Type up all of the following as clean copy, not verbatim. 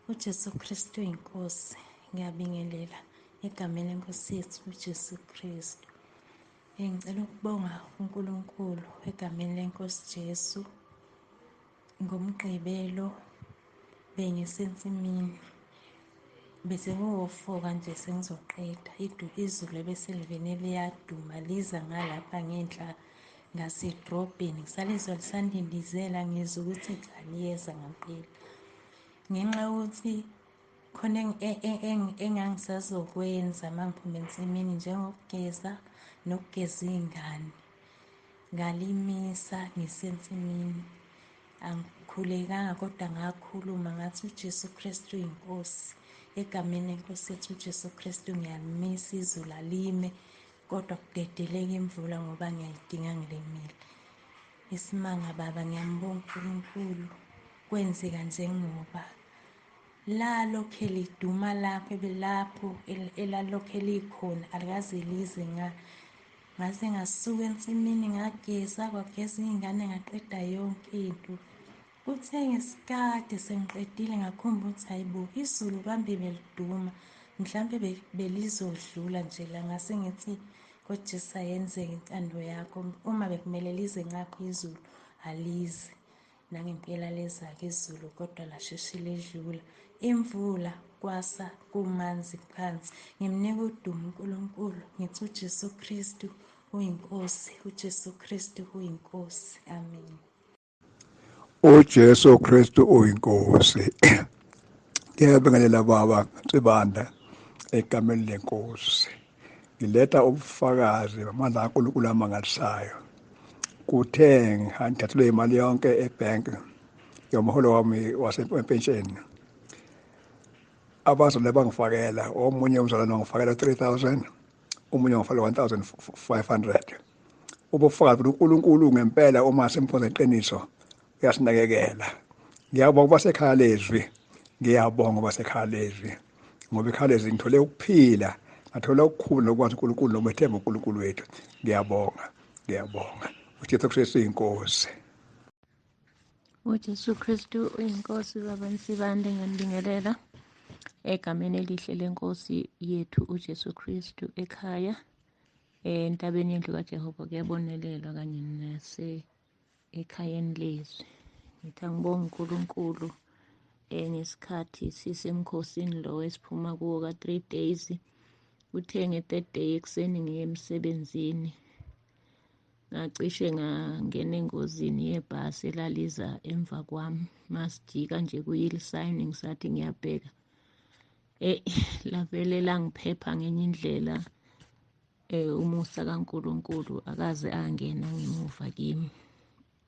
uJesu Kristu inkosi. Ngiyabingelela egameni lenkosi yethu uJesu Kristu. Ngicela ukubonga uNkulunkulu egameni lenkosi Jesu. Ngomgqibelo bengisensimini bese kuwofoka nje sengizoqeda izulu bese livene liyaduma liza ngalapha ngenhla ngasedrobheni ngisalizwa lisandindizela ngizwa ukuthi cha liyeza ngampela ngenxa yokuthi khona engangisazokwenza mangiphume ensimini njengokugeza nokugeza iy'ngane ngalimisa ngisensimini angikhulekanga kodwa ngakhuluma ngathi uJesu Kristu inkosi egameni lenkosi yethu uJesu Kristu ngiyalimisa izulu alime kodwa kudedeleke imvula ngoba ngiyayidinga ngilimile. Isimanga baba ngiyambonga uNkulunkulu kwenzeka njengoba lalokhe liduma lapho ebelapho elalokhe likhona alikaze lize ngaze ngasuka ensimini ngageza kwageza iy'ngane ngaqeda yonke into. Kuthe ngesikade sengiqedile ngakhomba ukuthi hayibo izulu kambe beliduma mhlampe belizodlula nje la ngase ngithi koJesu ayenzeke intando yakho uma bekumele lize ngapha izulu alize nangempela leza-ke izulu kodwa lasheshe ledlula imvula kwasa kumanzi phansi. Ngimnika udumo uNkulunkulu ngithi uJesu Kristu uyinkosi, uJesu Kristu uyinkosi. Amen. uJesu Kristu uyinkosi. Ngiyabingelela baba Nsibanda egameni lenkosi. Ngiletha ubufakazi amandla kaNkulunkulu amangalisayo. Kuthe ngithathelwe imali yonke ebhenki yomholo wami wasepensheni. Abazali bangifakela, omunye umzalwane wangifakela 3,000, omunye wangifakela 1,500. Ubufakazi uNkulunkulu ngempela uma simfunza iqiniso uyasinakekela. Ngiyabonga basekhaya leZwi, ngiyabonga basekhaya leZwi ngoba ekhaya leZwi ngithole ukuphila, ngathola ukukhulu nokwazi uNkulunkulu nokwethemba uNkulunkulu wethu. Ngiyabonga, ngiyabonga. uJesu Kristu uyinkosi. uJesu Kristu uyinkosi baba Nsibande ngiyanibingelela egameni elihle lenkosi yethu uJesu Kristu ekhaya entabeni yendlu kaJehova kuyabonelelwa kanye nase ekhayeni leZwi. Ngithi angibonge uNkulunkulu ngesikhathi sisemkhosini lo esiphuma kuwo ka-3 days. Kuthe nge-3rd day ekuseni ngiye emsebenzini ngacishe ngangena engozini yebhasi elaliza emva kwami masijika nje ku-yield sign ngisathi ngiyabheka lavele langiphepha ngenye indlela umusa kaNkulunkulu akaze angena ngemuva kimi.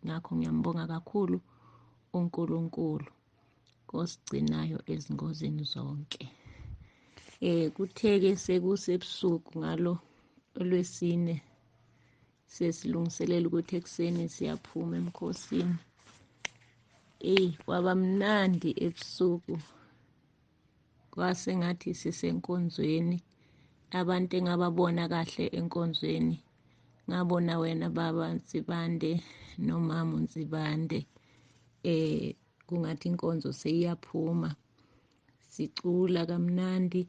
Ngakho ngiyambonga kakhulu uNkulunkulu kosigcinayo ezingozini zonke. Kuthe-ke sekusebusuku ngalo olwesine sesilungiselela ukuthi ekuseni siyaphuma emkhosini. Kwaba mnandi ebusuku, kwase ngathi sisenkonzweni. Abantu engababona kahle enkonzweni ngabona wena baba Nsibande nomama Nsibande. Kungathi inkonzo seyiyaphuma, sicula kamnandi,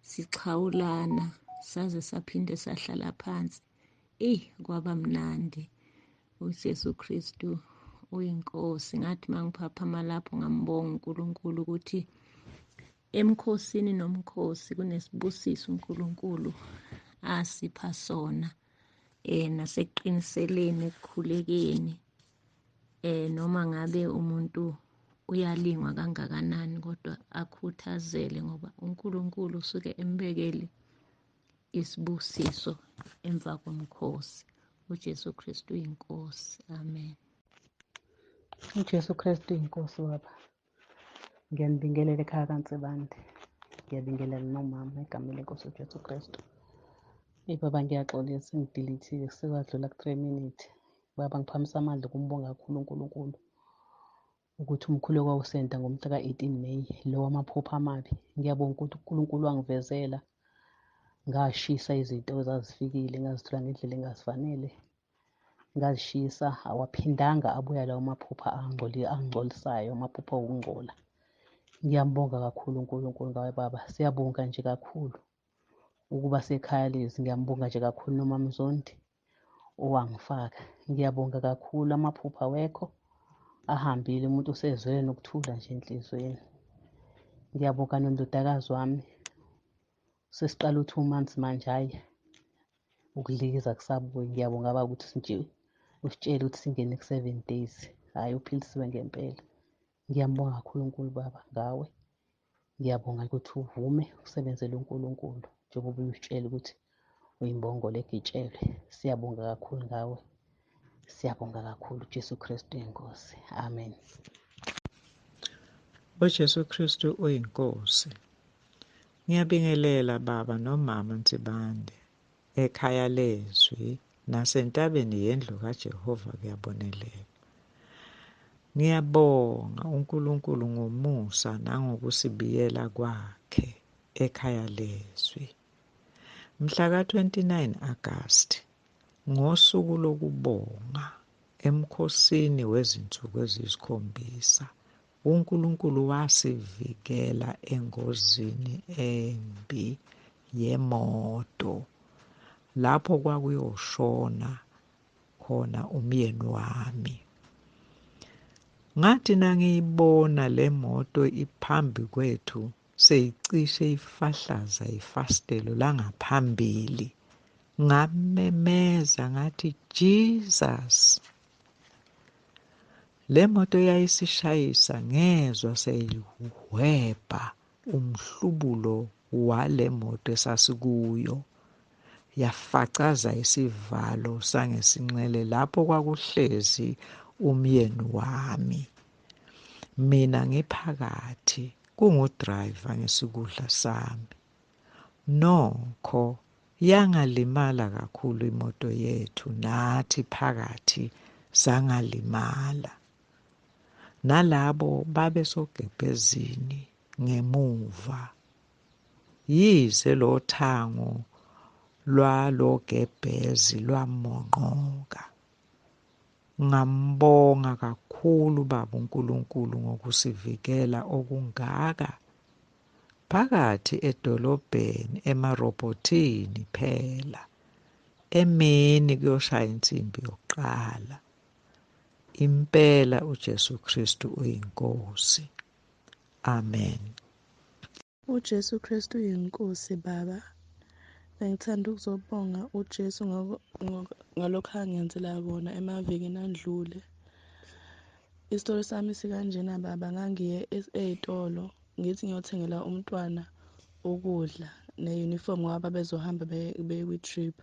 sixhawulana, saze saphinde sahlala phansi. Kwaba mnandi. uJesu Kristu uyinkosi. Ngathi mangiphaphama lapho ngambonga uNkulunkulu ukuthi emkhosini nomkhosi kunesibusiso uNkulunkulu asipha sona nasekuqiniseleni ekukhulekeni. Noma ngabe umuntu uyalingwa kangakanani kodwa akhuthazele ngoba uNkulunkulu usuke embekele isibusiso emva komkhosi. uJesu Kristu uyinkosi. Amen. uJesu Kristu inkosi baba. Ngiyanibingelela ekhaya kaNsibande. Ngiyabingelela nomama egameni lenkosi uJesu Kristu. Baba ngiyaxolisa ngidilithile sekwadlula ku-3 minutes. Baba ngiphakamisa amandla kumbonga kakhulu uNkulunkulu ukuthi umkhuleko wawusenda ngomhla ka-18 May lo wamaphupho amabi. Ngiyabonga ukuthi uNkulunkulu wangivezela ngashisa izinto ezazifikile ngazithola ngendlela engazifanele. Ngazishisa awaphindanga abuya lawo maphupho angicolisayo, amaphupho okungcola. Ngiyambonga kakhulu uNkulunkulu ngawe baba. Siyabonga nje kakhulu ukuba sekhaya lezi. Ngiyambonga nje kakhulu nomama Zondi owangifaka. Ngiyabonga kakhulu, amaphupha awekho, ahambile, umuntu usezwele nokuthula nje enhlizweni. Ngiyabonga nondodakazi wami, sesiqala u-2 months manje, hhayi ukudlikiza kusabuye. Ngiyabonga baba ukuthi nje usitshele ukuthi singene ku-7 days, hhayi uphilisiwe ngempela. Ngiyambonga kakhulu uNkulunkulu baba ngawe. Ngiyabonga ukuthi uvume usebenzele uNkulunkulu njengoba uyusitshela ukuthi uyimbongolo egitshelwe. Siyabonga kakhulu ngawe. Siyabonga kakhulu Jesu Kristu inkosi. Amen. UJesu Kristu uyinkosi. Ngiyabingelela baba nomama Nsibande ekhaya leZwi nasentabeni yendlu kaJehova kuyabonelela. Ngiyabonga uNkulunkulu ngomusa nangokusibiyela kwakhe ekhaya leZwi. Mhla ka-29 Agasti ngosuku lokubonga emkhosini wezinsuku eziyisi-7 uNkulunkulu wasivikela engozini embi yemoto lapho kwakuyoshona khona umyeni wami. Ngathi nangiyibona le moto iphambi kwethu seyicishe ifahlaza ifastelo langaphambili, ngamemeza ngathi, Jesus! Le moto yayisishayisa ngezwa seyihwebha umhlubulo wale moto esasikuyo. Yafacaza isivalo sangesinxele lapho kwakuhlezi umyeni wami. Mina ngiphakathi kungudrayiva ngesikudla sami. Nokho yangalimala kakhulu imoto yethu, nathi phakathi sangalimala. Nalabo babesogebhezini ngemuva. Yize lo thango lwalogebhezi lwamonqoka. Ngambonga kakhulu baba uNkulunkulu ngokusivikela okungaka phakathi edolobheni emarobhothini phela. Emini kuyoshaya insimbi yokuqala. Impela uJesu Kristu uyinkosi. Amen. uJesu Kristu uyinkosi baba. Bengithanda ukuzobonga uJesu ngalokho angenzela kona emavikini andlule. Isitori sami sikanjena baba, ngangiye ey'tolo ngithi ngiyothengela umntwana ukudla ne-uniform ngoba bezohamba beye kwi-trip.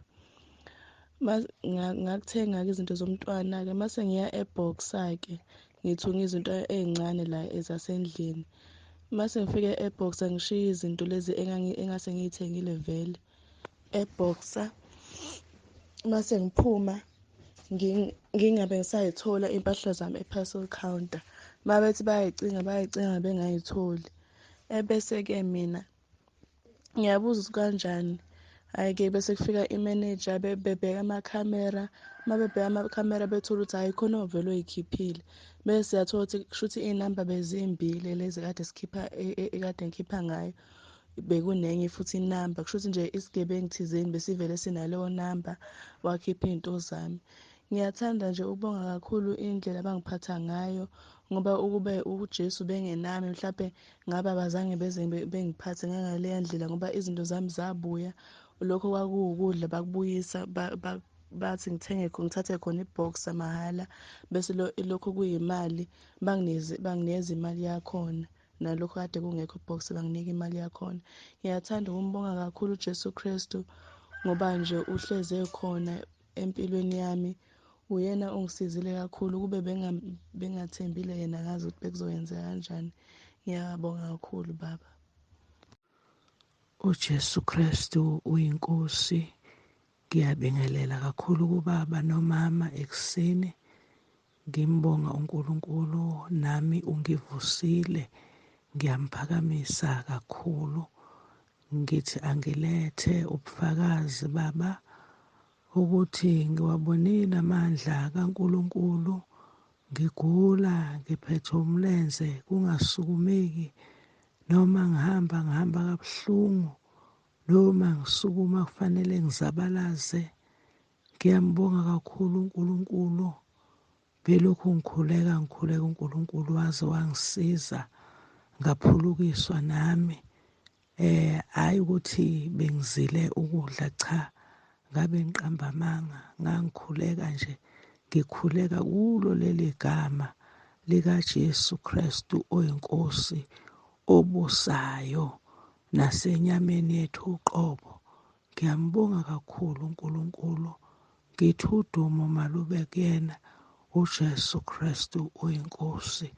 Ngakuthenga-ke izinto zomntwana-ke mase ngiya e-Boxer-ke ngithunga izinto ey'ncane la ezasendlini. Mase ngifike e-Boxer ngishiya izinto lezi engase ngiy'thengile vele e-Boxer. Mase ngiphuma ngingabe ngisayithola iy'mpahla zami e-parcel counter. Babethi bayayicinga bengayitholi. Ebese-ke mina ngiyabuza ukuthi kanjani. Hhayi-ke bese kufika i-manager bebheka amakhamera. Uma bebheka amakhamera bethola ukuthi hhayi khona ovele oyikhiphile. Bese siyathola ukuthi kushuthi iy'namba bezimbili lezi ekade ngikhipha ngayo. Bekunenye futhi inamba, kushuthi nje isigebengu thizeni besivele sinaleyo namba wakhipha iy'nto zami. Ngiyathanda nje ukubonga kakhulu indlela abangiphatha ngayo ngoba ukube uJesu bengenami mhlampe ngabe abazange beze bengiphathe ngaleya ndlela ngoba izinto zami zabuya. Lokho kwakuwukudla bakubuyisa bathi ngithathe khona i-Boxer mahhala bese lokho kuyimali banginikeza imali yakhona. Nalokho kade kungekho i-Boxer banginika imali yakhona. Ngiyathanda ukumbonga kakhulu uJesu Kristu ngoba nje uhleze khona empilweni yami. Uyena ongisizile kakhulu, kube bengathembile yena ngazi ukuthi bekuzoyenzeka kanjani. Ngiyabonga kakhulu baba. uJesu Kristu uyinkosi. Ngiyabingelela kakhulu kubaba nomama ekuseni. Ngimbonga uNkulunkulu, nami ungivusile. Ngiyamphakamisa kakhulu. Ngithi angilethe ubufakazi baba ukuthi ngiwabonile amandla kaNkulunkulu. Ngigula, ngiphethe umlenze kungasukumeki. noma ngihamba kabuhlungu, noma ngisukuma kufanele ngizabalaze. Ngiyambonga kakhulu uNkulunkulu. Belokhu ngikhuleka uNkulunkulu waze wangisiza ngaphulukiswa nami. Hhayi ukuthi bengizile ukudla, cha, ngabe ngiqamba amanga, ngangikhuleka nje, ngikhuleka kulo leli gama likaJesu Kristu oyinkosi, obusayo nasenyameni yethu uqobo. Ngiyambonga kakhulu uNkulunkulu. Ngithi udumo malube kuyena uJesu Kristu oyinkosi.